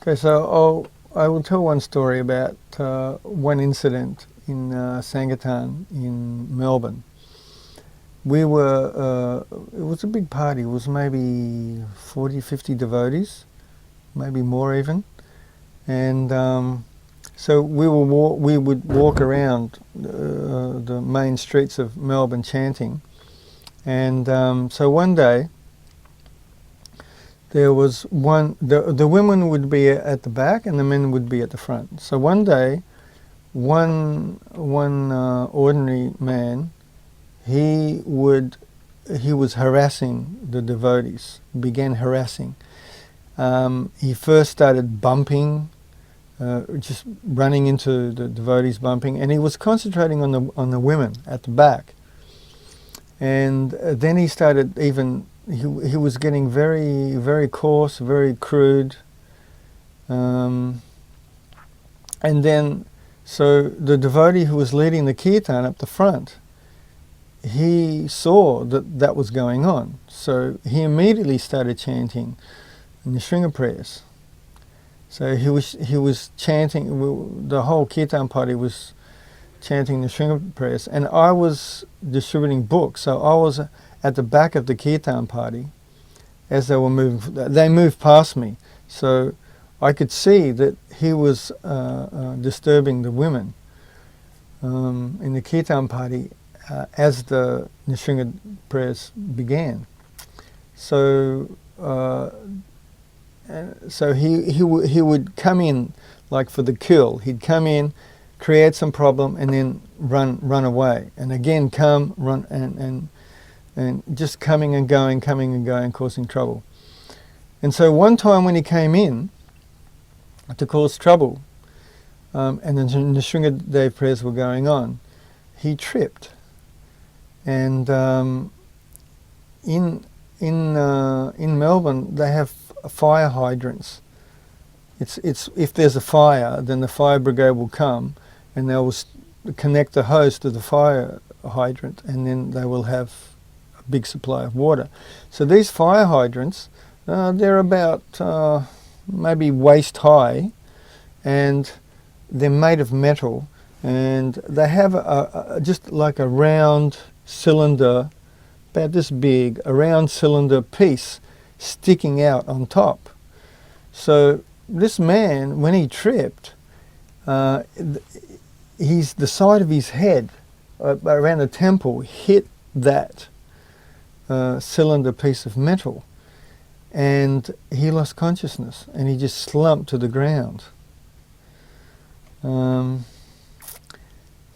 Okay, so I will tell one story about one incident in Sankirtan in Melbourne. We were, it was a big party, it was maybe 40, 50 devotees, maybe more even. And so we would walk around the main streets of Melbourne chanting. And so one day, there was the women would be at the back and the men would be at the front. So one day, one ordinary man, he was harassing the devotees, began harassing. He first started bumping, just running into the devotees, bumping, and he was concentrating on the women at the back. And then he started even. He was getting very, very coarse, very crude. And then, so the devotee who was leading the kirtan up the front, he saw that was going on. So he immediately started chanting Nrsimha prayers. So he was chanting, the whole kirtan party was chanting Nrsimha prayers. And I was distributing books, so I was at the back of the kirtan party as they were moving. They moved past me, so I could see that he was disturbing the women in the kirtan party as the Nrsimha prayers began. So he would come in like for the kill. He'd come in, create some problem, and then run away, and again come, run, and just coming and going, causing trouble. And so one time when he came in to cause trouble, and the Nrsimha Dev prayers were going on, he tripped. And in Melbourne they have fire hydrants. It's if there's a fire, then the fire brigade will come, and they will connect the hose to the fire hydrant, and then they will have big supply of water. So these fire hydrants, they're about maybe waist high, and they're made of metal, and they have just like a round cylinder, about this big, a round cylinder piece sticking out on top. So this man, when he tripped, the side of his head around the temple hit that cylinder piece of metal, and he lost consciousness and he just slumped to the ground. So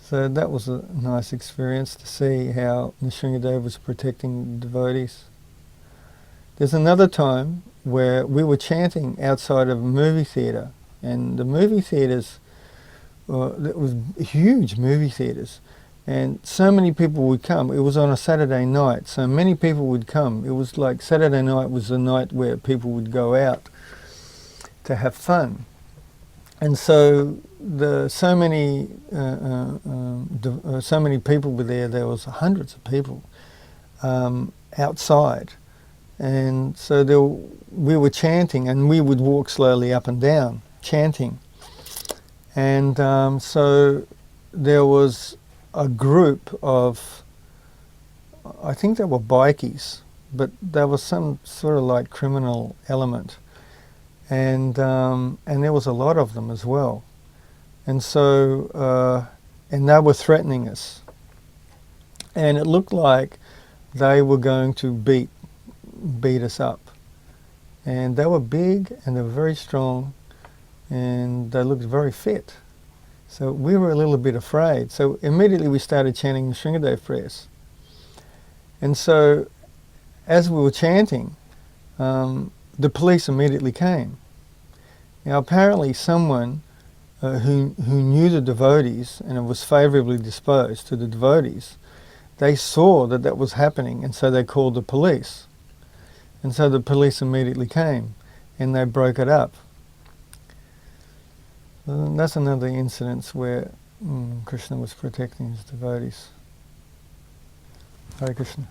that was a nice experience to see how Nrsimha Dev was protecting devotees. There's another time where we were chanting outside of a movie theatre, and the movie theatres, it was huge movie theatres, and so many people would come. It was on a Saturday night, so many people would come. It was like Saturday night was the night where people would go out to have fun. And so so many people were there. There was hundreds of people outside, and so we were chanting, and we would walk slowly up and down chanting. And so there was a group of, I think they were bikies, but there was some sort of like criminal element. And there was a lot of them as well. And so, and they were threatening us. And it looked like they were going to beat us up. And they were big and they were very strong and they looked very fit. So we were a little bit afraid. So immediately we started chanting the Nrsimha Dev prayers. And so as we were chanting, the police immediately came. Now apparently someone who knew the devotees and was favourably disposed to the devotees, they saw that was happening, and so they called the police. And so the police immediately came and they broke it up. That's another incident where Krishna was protecting his devotees. Hare Krishna.